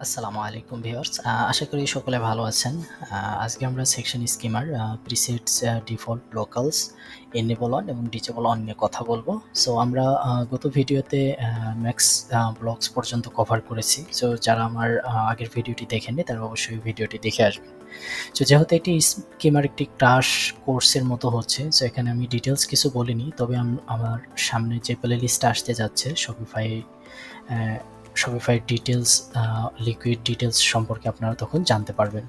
আসসালামু আলাইকুম ভিউয়ার্স, আশা করি সকলে ভালো আছেন। আজকে আমরা section schema presets, default, locals, enable on এবং ডিসেবল অন নিয়ে কথা বলবো। সো আমরা গত ভিডিওতে ম্যাক্স ব্লকস পর্যন্ত কভার করেছি। সো যারা আমার আগের ভিডিওটি দেখেননি তারা অবশ্যই ভিডিওটি দেখে আসবেন। সো যেহেতু এটি স্কিমার একটি ক্রাশ কোর্সের মতো হচ্ছে, সো এখানে আমি ডিটেলস কিছু বলিনি, তবে আমার সামনে যে প্লে লিস্টটা আসতে যাচ্ছে শপিফাই ডিটেলস, লিকুইড ডিটেলস সম্পর্কে আপনারা তখন জানতে পারবেন।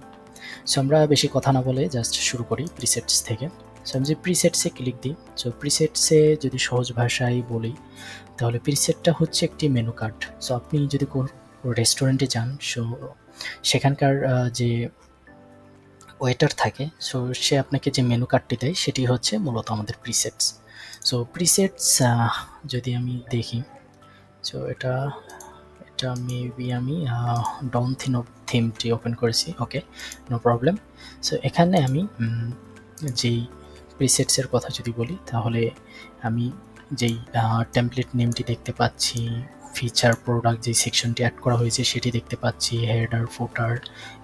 সো আমরা বেশি কথা না বলে জাস্ট শুরু করি প্রিসেটস থেকে। সো আমি যে প্রিসেটসে ক্লিক দিই, সো প্রিসেটসে যদি সহজ ভাষায় বলি তাহলে প্রিসেটটা হচ্ছে একটি মেনু কার্ড। সো আপনি যদি কোনো রেস্টুরেন্টে যান, সো সেখানকার যে ওয়েটার থাকে, সো সে আপনাকে যে মেনু কার্ডটি দেয় সেটি হচ্ছে মূলত আমাদের প্রিসেটস। সো প্রিসেটস যদি আমি দেখি, সো এটা মেবি আমি ডন থিমটি ওপেন করেছি। ওকে, নো প্রবলেম। সো এখানে আমি যেই প্রিসেটসের কথা যদি বলি তাহলে আমি যেই টেমপ্লেট নেমটি দেখতে পাচ্ছি, ফিচার প্রোডাক্ট যে সেকশনটি অ্যাড করা হয়েছে সেটি দেখতে পাচ্ছি, হেডার ফুটার,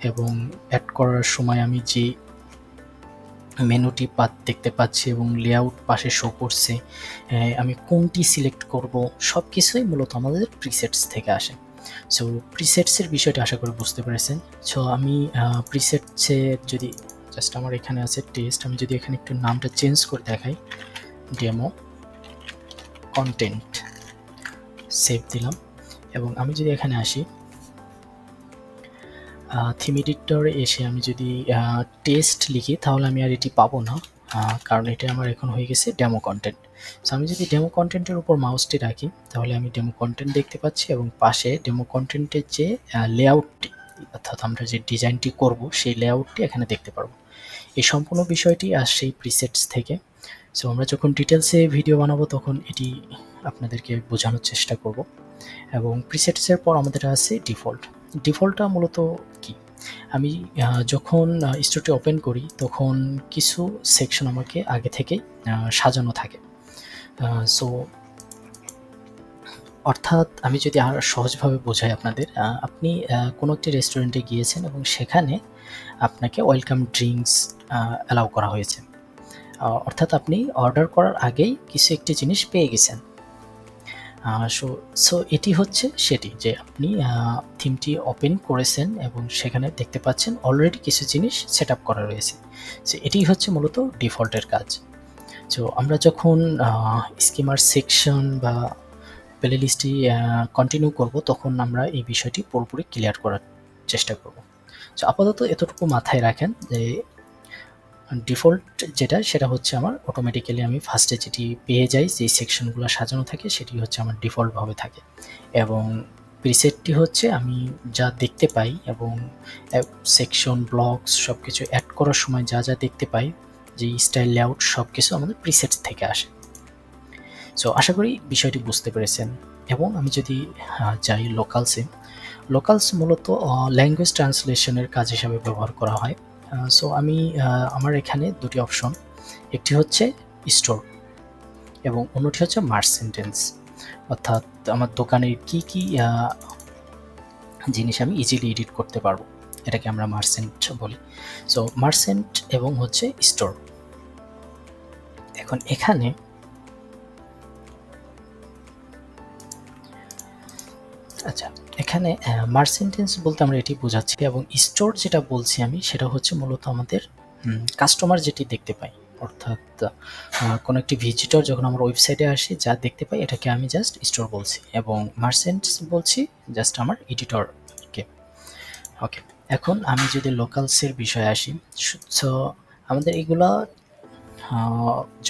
এবং অ্যাড করার সময় আমি যে মেনুটি দেখতে পাচ্ছি এবং লেআউট পাশে শো করছে, আমি কোনটি সিলেক্ট করব, সব কিছুই মূলত আমাদের প্রিসেটস থেকে আসে। সো প্রিসেটসের বিষয়টা আশা করি বুঝতে পেরেছেন। সো আমি প্রিসেটসে যদি জাস্ট আমার এখানে আছে টেস্ট, আমি যদি এখানে একটু নামটা চেঞ্জ করে দেখাই, ডেমো কন্টেন্ট, সেভ দিলাম। এবং আমি যদি এখানে আসি থিম এডিটরে এসে আমি যদি টেস্ট লিখি তাহলে আমি আর এটি পাবো না, কারণ এটা আমার এখন হয়ে গেছে ডেমো কন্টেন্ট। সো আমি যদি ডেমো কন্টেন্টের উপর মাউসটি রাখি তাহলে আমি ডেমো কন্টেন্ট দেখতে পাচ্ছি এবং পাশে ডেমো কন্টেন্টের যে লেআউটটি, অর্থাৎ আমরা যে ডিজাইনটি করব সেই লেআউটটি এখানে দেখতে পারবো। এই সম্পূর্ণ বিষয়টি আসছে এই প্রিসেটস থেকে। সো আমরা যখন ডিটেলসে ভিডিও বানাবো তখন এটি আপনাদেরকে বোঝানোর চেষ্টা করব। এবং প্রিসেটসের পর আমাদের আছে ডিফল্ট। ডিফল্টটা মূলত কি, আমি যখন স্টোরটি ওপেন করি তখন কিছু সেকশন আমাকে আগে থেকেই সাজানো থাকে। সো অর্থাৎ আমি যদি আর সহজভাবে বোঝাই আপনাদের, আপনি কোনো একটি রেস্টুরেন্টে গিয়েছেন এবং সেখানে আপনাকে ওয়েলকাম ড্রিঙ্কস অ্যালাউ করা হয়েছে। অর্থাৎ আপনি অর্ডার করার আগেই কিছু একটি জিনিস পেয়ে গেছেন। সো এটি হচ্ছে সেটি যে আপনি থিমটি ওপেন করেছেন এবং সেখানে দেখতে পাচ্ছেন অলরেডি কিছু জিনিস সেট আপ করা রয়েছে। সো এটি হচ্ছে মূলত ডিফল্টের কাজ। সো আমরা যখন স্কিমার সেকশন বা প্লে লিস্টটি কন্টিনিউ করব তখন আমরা এই বিষয়টি পুরোপুরি ক্লিয়ার করার চেষ্টা করব। সো আপাতত এতটুকু মাথায় রাখেন যে ডিফল্ট যেটা সেটা হচ্ছে আমার অটোমেটিক্যালি আমি ফার্স্টে যেটি পেয়ে যাই, যেই সেকশনগুলো সাজানো থাকে সেটি হচ্ছে আমার ডিফল্টভাবে থাকে। এবং প্রিসেটটি হচ্ছে আমি যা দেখতে পাই এবং সেকশন ব্লকস সব কিছু অ্যাড করার সময় যা যা দেখতে পাই, যে স্টাইল লেআউট সব কিছু আমাদের প্রিসেটস থেকে আসে। সো আশা করি বিষয়টি বুঝতে পেরেছেন। এবং আমি যদি যাই লোকালসে, লোকালস মূলত ল্যাঙ্গুয়েজ ট্রান্সলেশনের কাজ হিসাবে ব্যবহার করা হয়। সো আমি আমার এখানে দুটি অপশন, একটি হচ্ছে স্টোর এবং অন্যটি হচ্ছে মার্চেন্টেন্স, অর্থাৎ আমার দোকানের কি কি জিনিস আমি ইজিলি এডিট করতে পারবো, এটাকে আমরা মার্চেন্ট বলি। সো মার্চেন্ট এবং হচ্ছে স্টোর। এখন এখানে আচ্ছা, এখানে মার্চেন্টেন্স বলতে আমরা এটি বোঝাচ্ছি, এবং স্টোর যেটা বলছি আমি সেটা হচ্ছে মূলত আমাদের কাস্টমার যেটি দেখতে পাই, অর্থাৎ কোনো একটি ভিজিটর যখন আমার ওয়েবসাইটে আসে যা দেখতে পাই এটাকে আমি জাস্ট স্টোর বলছি, এবং মার্চেন্টস বলছি জাস্ট আমার এডিটরকে। ওকে, এখন আমি যদি লোকালসের বিষয়ে আসি, সো আমাদের এগুলা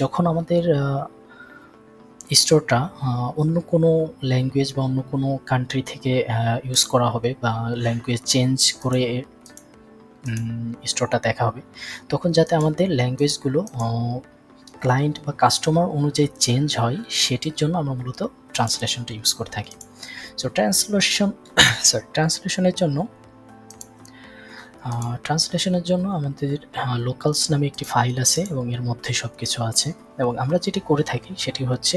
যখন আমাদের স্টোরটা অন্য কোনো ল্যাঙ্গুয়েজ বা অন্য কোনো কান্ট্রি থেকে ইউজ করা হবে বা ল্যাঙ্গুয়েজ চেঞ্জ করে স্টোরটা দেখা হবে, তখন যাতে আমাদের ল্যাঙ্গুয়েজগুলো ক্লায়েন্ট বা কাস্টমার অনুযায়ী চেঞ্জ হয় সেটির জন্য আমরা মূলত ট্রান্সলেশনটা ইউজ করে থাকি। সো ট্রান্সলেশনের জন্য আমাদের লোকালস নামে একটি ফাইল আছে এবং এর মধ্যে সব কিছু আছে, এবং আমরা যেটি করে থাকি সেটি হচ্ছে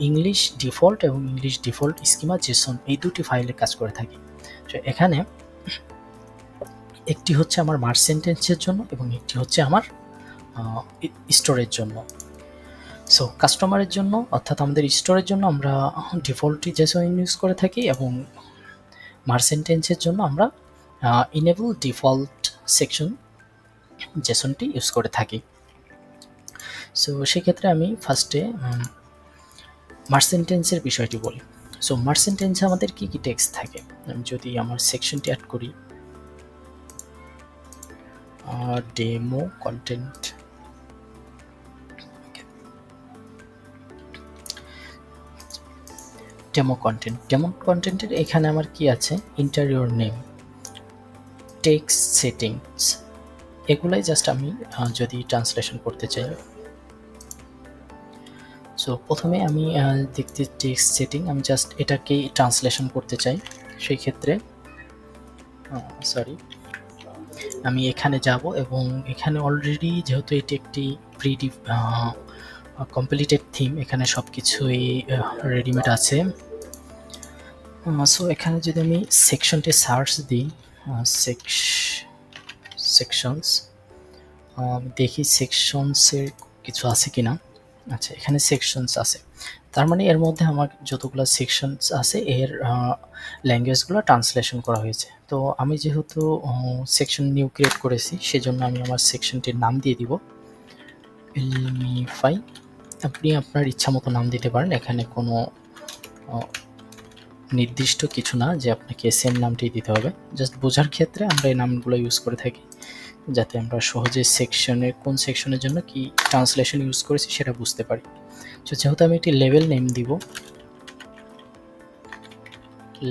ইংলিশ ডিফল্ট এবং ইংলিশ ডিফল্ট স্কিমা জেসন, এই দুটি ফাইলে কাজ করে থাকি। তো এখানে একটি হচ্ছে আমার মার্চ সেন্টেন্সের জন্য এবং একটি হচ্ছে আমার স্টোরের জন্য। সো কাস্টমারের জন্য অর্থাৎ আমাদের স্টোরের জন্য আমরা ডিফল্টলি জেসন ইউজ করে থাকি এবং মার্চ সেন্টেন্সের জন্য আমরা ইনেবল ডিফল্ট সেকশন জেসনটি ইউজ করে থাকি। সো সেক্ষেত্রে আমি ফার্স্টে মার্চ সেন্টেন্সের বিষয়টি বলি। সো মার্চ সেন্টেন্সে আমাদের কি কি টেক্সট থাকে, আমি যদি আমার সেকশনটি অ্যাড করি ডেমো কন্টেন্ট, ডেমো কন্টেন্টের এখানে আমার কি আছে, ইন্টারিয়র নেম, টেক্সট সেটিংস, এগুলাই জাস্ট আমি যদি ট্রান্সলেশন করতে চাই। সো প্রথমে আমি দেখতে টেক্সট সেটিং, আমি জাস্ট এটাকে ট্রান্সলেশন করতে চাই। সেই ক্ষেত্রে আমি এখানে যাব এবং এখানে অলরেডি যেহেতু এটি একটি প্রি কমপ্লিটেড থিম, এখানে সব কিছুই রেডিমেড আছে। সো এখানে যদি আমি সেকশনটি সার্চ দিই, সেকশনস, দেখি সেকশনসের কিছু আছে কিনা। আচ্ছা, এখানে সেকশনস আছে, তার মানে এর মধ্যে আমার যতগুলো সেকশনস আছে এর ল্যাঙ্গুয়েজগুলো ট্রান্সলেশন করা হয়েছে। তো আমি যেহেতু সেকশন নিউ ক্রিয়েট করেছি, সেজন্য আমি আমার সেকশনটির নাম দিয়ে দিব ইলমিফাই। আপনি আপনার ইচ্ছা মতো নাম দিতে পারেন, এখানে কোনো নির্দিষ্ট কিছু না যে আপনাকে সেম নামটি দিতে হবে। জাস্ট বোঝার ক্ষেত্রে আমরা এই নামগুলো ইউজ করে থাকি, যাতে আমরা সহজে সেকশনের কোন সেকশনের জন্য কি ট্রান্সলেশন ইউজ করেছি সেটা বুঝতে পারি। তো যেহেতু আমি একটি লেভেল নেম দিব,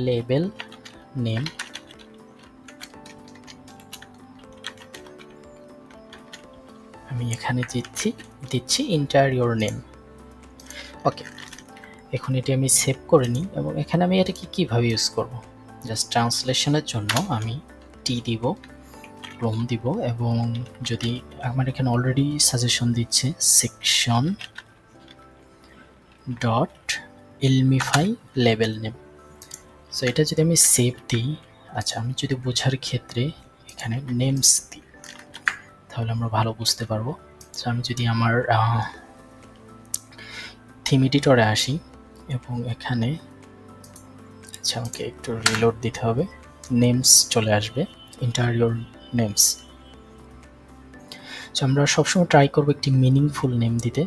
লেভেল নেম, আমি এখানে দিচ্ছি ইন্টারিয়র নেম। ওকে, এখন এটি আমি সেভ করে নিই এবং এখানে আমি এটাকে কীভাবে ইউজ করব, জাস্ট ট্রান্সলেশনের জন্য আমি টি দিব, ক্লোন দিব, এবং যদি আমার এখানে অলরেডি সাজেশন দিচ্ছে section dot ilmify level name. So এটা যদি আমি সেভ দিই, আচ্ছা আমি যদি বোঝার ক্ষেত্রে এখানে নেমস দিই তাহলে আমরা ভালো বুঝতে পারবো। সো আমি যদি আমার থিম এডিটরে আসি এবং এখানে, আচ্ছা আমাকে একটু রিলোড দিতে হবে, নেমস চলে আসবে, ইন্টারিয়র নেমস। সো আমরা সবসময় ট্রাই করবো একটি মিনিংফুল নেম দিতে।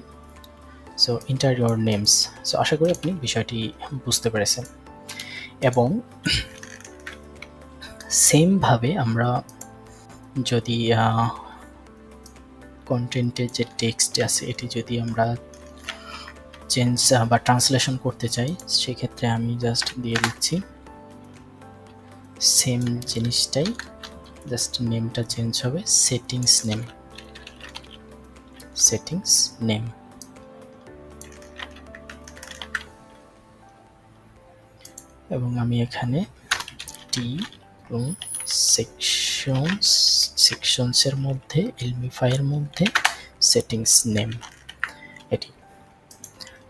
So interior names. সো আশা করি আপনি বিষয়টি বুঝতে পেরেছেন। এবং সেমভাবে আমরা যদি কন্টেন্টের যে টেক্সট আছে এটি যদি আমরা চেঞ্জ বা ট্রান্সলেশন করতে চাই, সেক্ষেত্রে আমি জাস্ট দিয়ে দিচ্ছি সেম জিনিসটাই, জাস্ট নেমটা চেঞ্জ হবে, সেটিংস নেম। এবং আমি এখানে টি এবং সেকশনসের মধ্যে ইলমিফাইয়ের মধ্যে সেটিংস নেম, এটি।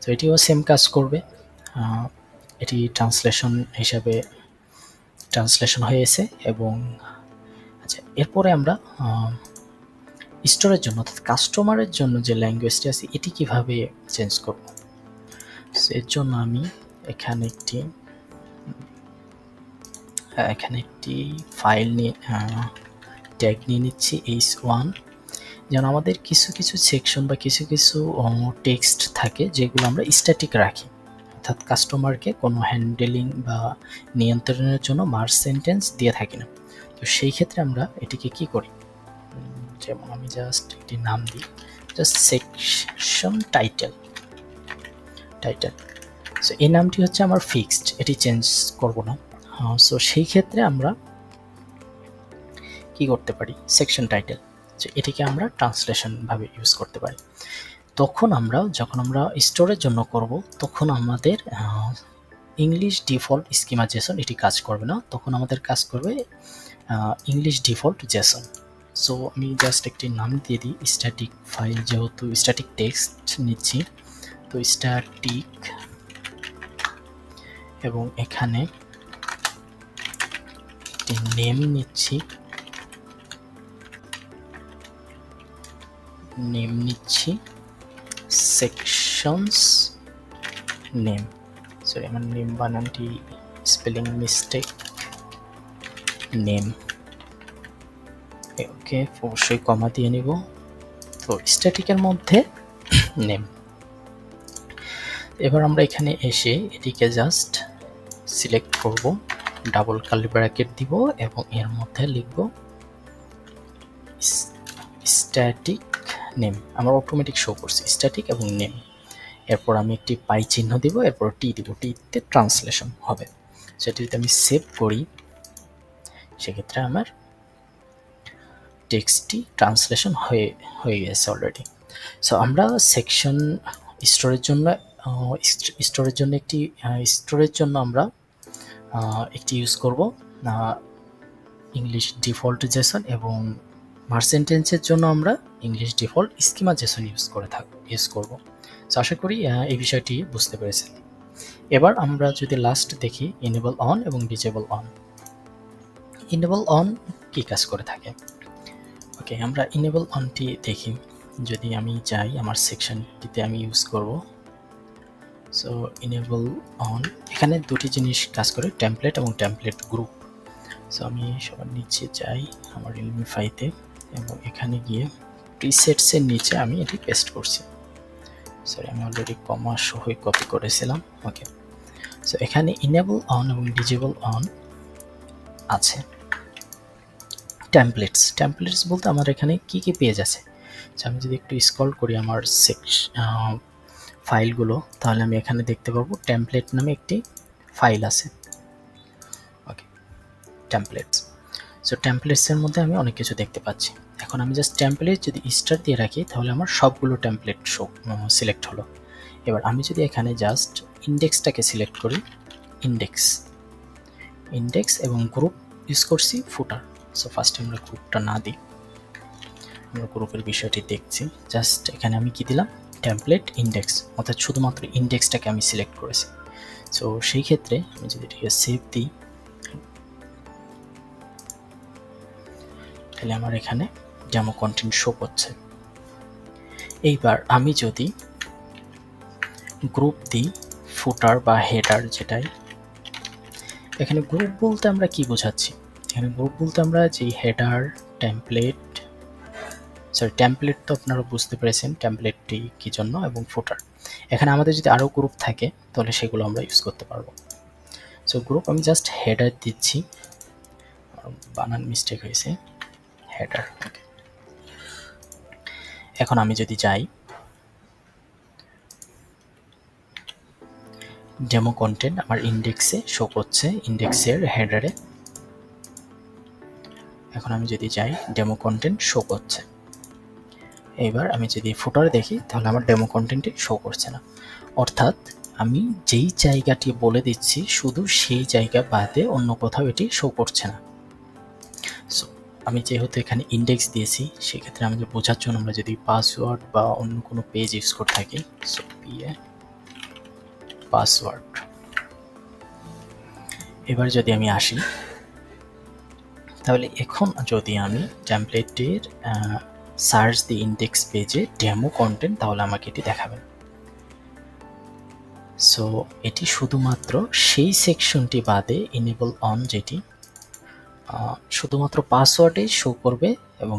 তো এটিও সেম কাজ করবে, এটি ট্রান্সলেশন হিসাবে ট্রান্সলেশন হয়েছে। এবং আচ্ছা, এরপরে আমরা স্টোরের জন্য অর্থাৎ কাস্টমারের জন্য যে ল্যাঙ্গুয়েজটি আছে এটি কিভাবে চেঞ্জ করব। এর জন্য আমি এখানে একটি ফাইল নিয়ে ট্যাগ নিয়ে নিচ্ছি h1, যেন আমাদের কিছু সেকশন বা কিছু টেক্সট থাকে যেগুলো আমরা স্ট্যাটিক রাখি, অর্থাৎ কাস্টমারকে কোনো হ্যান্ডেলিং বা নিয়ন্ত্রণের জন্য মার্চ সেন্টেন্স দিয়ে থাকি না। তো সেই ক্ষেত্রে আমরা এটিকে কি করি, যেমন আমি জাস্ট একটি নাম দিই, জাস্ট সেকশন টাইটেল। সো এই নামটি হচ্ছে আমার ফিক্সড, এটি চেঞ্জ করব না। সো সেই ক্ষেত্রে আমরা কি করতে পারি, সেকশন টাইটেল, যে এটিকে আমরা ট্রান্সলেশন ভাবে ইউজ করতে পারি। তখন যখন আমরা স্টোরের জন্য করব, তখন আমাদের ইংলিশ ডিফল্ট স্কিমা জেসন এটি কাজ করবে না, তখন আমাদের কাজ করবে ইংলিশ ডিফল্ট জেসন। সো আমি জাস্ট একটি নাম দিয়ে দিই, স্ট্যাটিক ফাইল, যেহেতু স্ট্যাটিক টেক্সট নিচ্ছি, তো স্ট্যাটিক, এবং এখানে একটি নেম নিচ্ছি, সেকশনস নেম। সরি, আমার নেম বানানটি স্পেলিং মিস্টেক, নেম। ওকে, অবশ্যই কমা দিয়ে নিব। তো স্ট্যাটিকের মধ্যে নেম। এবার আমরা এখানে এসে এটিকে জাস্ট সিলেক্ট করব, ডাবল কার্লি ব্র্যাকেট দিব এবং এর মধ্যে লিখব স্ট্যাটিক নেম। আমার অটোমেটিক শো করছে স্ট্যাটিক এবং নেম। এরপর আমি একটি পাই চিহ্ন দিব, এরপর টি দিব, টিতে ট্রান্সলেশন হবে। সেটি যদি আমি সেভ করি, সেক্ষেত্রে আমার টেক্সটটি ট্রান্সলেশন হয়ে গেছে অলরেডি। সো আমরা সেকশন স্টোরের জন্য আমরা একটি ইউজ করব ইংলিশ ডিফল্ট জেসন, এবং মার্সেন্টেন্সের জন্য আমরা English default schema JSON use করব। সো আশা করি এই বিষয়টি বুঝতে পেরেছেন। এবার আমরা যদি লাস্ট দেখি এনেবল অন এবং ডিজেবল অন। এনেবল অন কি কাজ করে থাকে? ওকে, আমরা এনেবল অনটি দেখি। যদি আমি যাই আমার সেকশনটিতে আমি ইউজ করব। সো এনেবল অন, এখানে দুটি জিনিস কাজ করে, টেমপ্লেট এবং টেমপ্লেট গ্রুপ। সো আমি সবার নিচে যাই আমার রিলমিফাইতে, এবং এখানে গিয়ে প্রিসেটসের নিচে আমি এটি পেস্ট করছি। সরি, আমি অলরেডি কমা সহই কপি করেছিলাম। ওকে, সো এখানে এনেবল অন এবং ডিজেবল অন আছে। টেমপ্লেটস বলতে আমার এখানে কি কি পেজ আছে। আমি যদি একটু স্ক্রল করি আমার ফাইলগুলো, তাহলে আমি এখানে দেখতে পাবো টেমপ্লেট নামে একটি ফাইল আছে। ওকে, টেমপ্লেটস। সো টেমপ্লেটসের মধ্যে আমি অনেক কিছু দেখতে পাচ্ছি। এখন আমি জাস্ট টেমপ্লেট যদি স্টার দিয়ে রাখি, তাহলে আমার সবগুলো টেমপ্লেট সিলেক্ট হলো। এবার আমি যদি এখানে জাস্ট ইন্ডেক্সটাকে সিলেক্ট করি, ইন্ডেক্স এবং গ্রুপ ইউজ করছি ফুটার। সো ফার্স্টে আমরা গ্রুপটা না দিই, আমরা গ্রুপের বিষয়টি দেখছি। জাস্ট এখানে আমি কি দিলাম, টেমপ্লেট ইন্ডেক্স, অর্থাৎ শুধুমাত্র ইন্ডেক্সটাকে আমি সিলেক্ট করেছি। সো সেই ক্ষেত্রে আমি যদি এটিকে সেভ দিই, তাহলে আমার এখানে ডেমো কন্টেন্ট শো করছে। এইবার আমি যদি গ্রুপ দিই, ফুটার বা হেডার যেটাই, এখানে গ্রুপ বলতে আমরা কি বোঝাচ্ছি? এখানে গ্রুপ বলতে আমরা যে হেডার, টেমপ্লেট তো আপনারা বুঝতে পেরেছেন টেমপ্লেটটি কি জন্য, এবং ফুটার। এখানে আমাদের যদি আরও গ্রুপ থাকে তাহলে সেগুলো আমরা ইউজ করতে পারবো। সো গ্রুপ আমি জাস্ট হেডার দিচ্ছি, বানান মিস্টেক হয়েছে, হেডার। ওকে, এখন আমি যদি যাই ডেমো কন্টেন্ট, আমার ইন্ডেক্সে শো করছে, ইন্ডেক্সের হেডারে। এখন আমি যদি যাই ডেমো কন্টেন্ট শো করছে। এবার আমি যদি ফুটারে দেখি, তাহলে আমার ডেমো কন্টেন্টে শো করছে না। অর্থাৎ আমি যেই জায়গাটি বলে দিচ্ছি শুধু সেই জায়গা বাদে অন্য কোথাও এটি শো করছে না। সো আমি যেহেতু এখানে ইন্ডেক্স দিয়েছি, সেক্ষেত্রে আমাদের বোঝার জন্য আমরা যদি পাসওয়ার্ড বা অন্য কোনো পেজ ইউজ করে থাকি, সো পাসওয়ার্ড। এবার যদি আমি আসি, তাহলে এখন যদি আমি টেমপ্লেটের সার্চ দি ইন্ডেক্স পেজে ডেমো কন্টেন্ট, তাহলে আমাকে এটি দেখাবে। সো এটি শুধুমাত্র সেই সেকশনটি বাদে এনেবল অন, যেটি শুধুমাত্র পাসওয়ার্ডে শো করবে এবং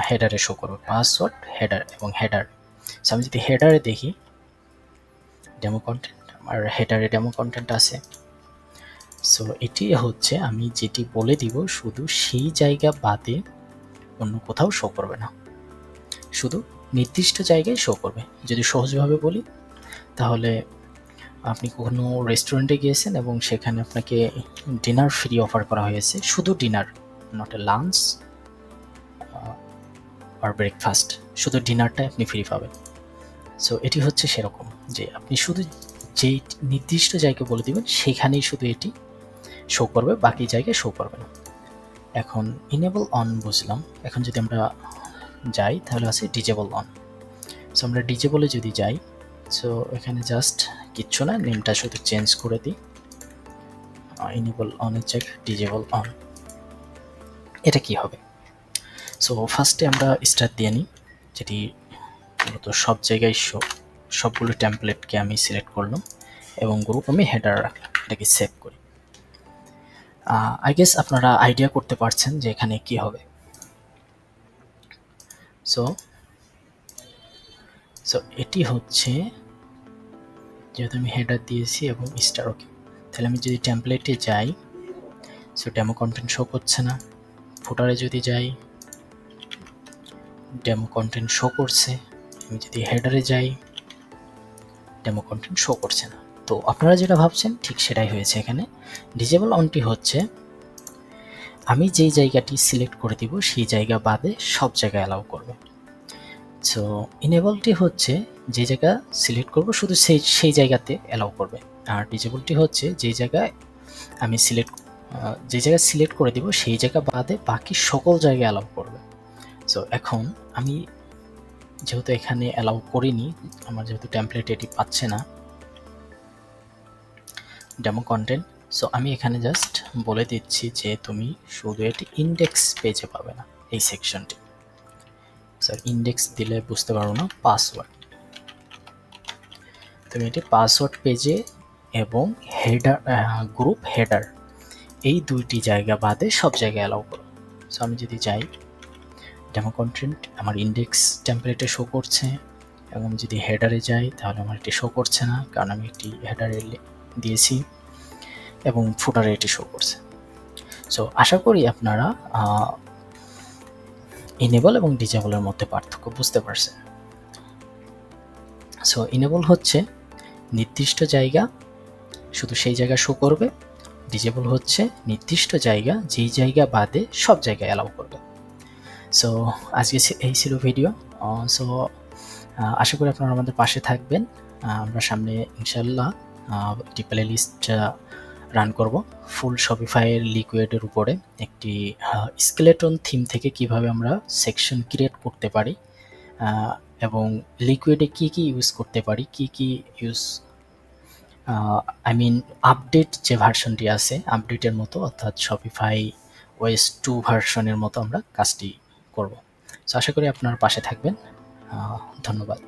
হেডারে শো করবে, পাসওয়ার্ড, হেডার এবং হেডার। সো আমি যদি হেডারে দেখি ডেমো কন্টেন্ট, আমার হেডারে ডেমো কন্টেন্ট আছে। সো এটি হচ্ছে আমি যেটি বলে দিব শুধু সেই জায়গা বাদে অন্য কোথাও শো করবে না, শুধু নির্দিষ্ট জায়গায় শো করবে। যদি সহজভাবে বলি, তাহলে আপনি কোনো রেস্টুরেন্টে গিয়েছেন এবং সেখানে আপনাকে ডিনার ফ্রি অফার করা হয়েছে, শুধু ডিনার, নট এ লাঞ্চ আর ব্রেকফাস্ট, শুধু ডিনারটাই আপনি ফ্রি পাবেন। সো এটি হচ্ছে সেরকম যে আপনি শুধু যেই নির্দিষ্ট জায়গা বলে দিবেন সেখানেই শুধু এটি শো করবে, বাকি জায়গায় শো করবে না। এখন ইনেবল অন বুঝলাম। এখন যদি আমরা যাই, তাহলে আছে ডিজেবল অন। সো আমরা ডিজেবলে যদি যাই, সো এখানে জাস্ট কিচ্ছু না, নেমটা শুধু চেঞ্জ করে দিই, ইনেবল অনের জায়গায় ডিজেবল অন, এটা কি হবে? সো ফার্স্টে আমরা স্টার্ট দিয়ে নিই, যেটি মূলত সব জায়গায় সবগুলো টেমপ্লেটকে আমি সিলেক্ট করলাম এবং গ্রুপ আমি হেডার রাখলাম, এটাকে সেভ করি। আই গেস আপনারা আইডিয়া করতে পারছেন যে এখানে কি হবে। সো এটি হচ্ছে, যেহেতু আমি হেডার দিয়েছি এবং স্টার ওকে, তাহলে আমি যদি টেমপ্লেটে যাই, সো ডেমো কন্টেন্ট শো করছে না। ফুটারে যদি যাই, ডেমো কন্টেন্ট শো করছে। আমি যদি হেডারে যাই, ডেমো কন্টেন্ট শো করছে না। তো আপনারা যেটা ভাবছেন ঠিক সেটাই হয়েছে এখানে। ডিজেবল অনটি হচ্ছে আমি যেই জায়গাটি সিলেক্ট করে দিব সেই জায়গা বাদে সব জায়গায় অ্যালাউ করবে। সো ইনেবলটি হচ্ছে যে জায়গা সিলেক্ট করব শুধু সেই জায়গাতে অ্যালাউ করবে, আর ডিজেবলটি হচ্ছে যে জায়গায় আমি যে জায়গা সিলেক্ট করে দিব সেই জায়গা বাদে বাকি সকল জায়গায় অ্যালাউ করবে। সো এখন আমি যেহেতু এখানে অ্যালাউ করিনি, আমার যেহেতু টেমপ্লেট এটি পাচ্ছে না ডেমো কন্টেন্ট, সো আমি এখানে জাস্ট বলে দিচ্ছি যে তুমি শুধু এটি ইন্ডেক্স পেজে পাবে না, এই সেকশনটি। স্যার ইন্ডেক্স দিলে বুঝতে পারবো না, পাসওয়ার্ড, তুমি এটি পাসওয়ার্ড পেজে এবং হেডার, গ্রুপ হেডার, এই দুইটি জায়গা বাদে সব জায়গায় অ্যালাউ করো। সো আমি যদি যাই, ডেমো কন্টেন্ট আমার ইন্ডেক্স টেমপ্লেটে শো করছে, এবং যদি হেডারে যাই তাহলে আমার এটি শো করছে না, কারণ আমি এটি হেডারে দিয়েছি, এবং ফুটারে এটি শো করছে। সো আশা করি আপনারা ইনেবল এবং ডিজেবলের মধ্যে পার্থক্য বুঝতে পারছেন। সো ইনেবল হচ্ছে নির্দিষ্ট জায়গা, শুধু সেই জায়গা শো করবে। ডিজেবল হচ্ছে নির্দিষ্ট জায়গা, যেই জায়গা বাদে সব জায়গায় অ্যালাউ করবে। সো আজকে এই ছিল ভিডিও। সো আশা করি আপনারা আমাদের পাশে থাকবেন। আমরা সামনে ইনশাল্লাহ একটি প্লে লিস্ট রান করব ফুল শপিফাইয়ের লিকুইডের উপরে, একটি স্কেলেটন থিম থেকে কিভাবে আমরা সেকশন ক্রিয়েট করতে পারি, এবং লিকুইডে কি কি ইউজ করতে পারি, কি কি ইউজ, আই মিন আপডেট যে ভার্সনটি আছে আপডেটের মতো, অর্থাৎ শপিফাই ওএস 2 ভার্সনের মতো আমরা কাজটি করব। সো আশা করি আপনার পাশে থাকবেন। ধন্যবাদ।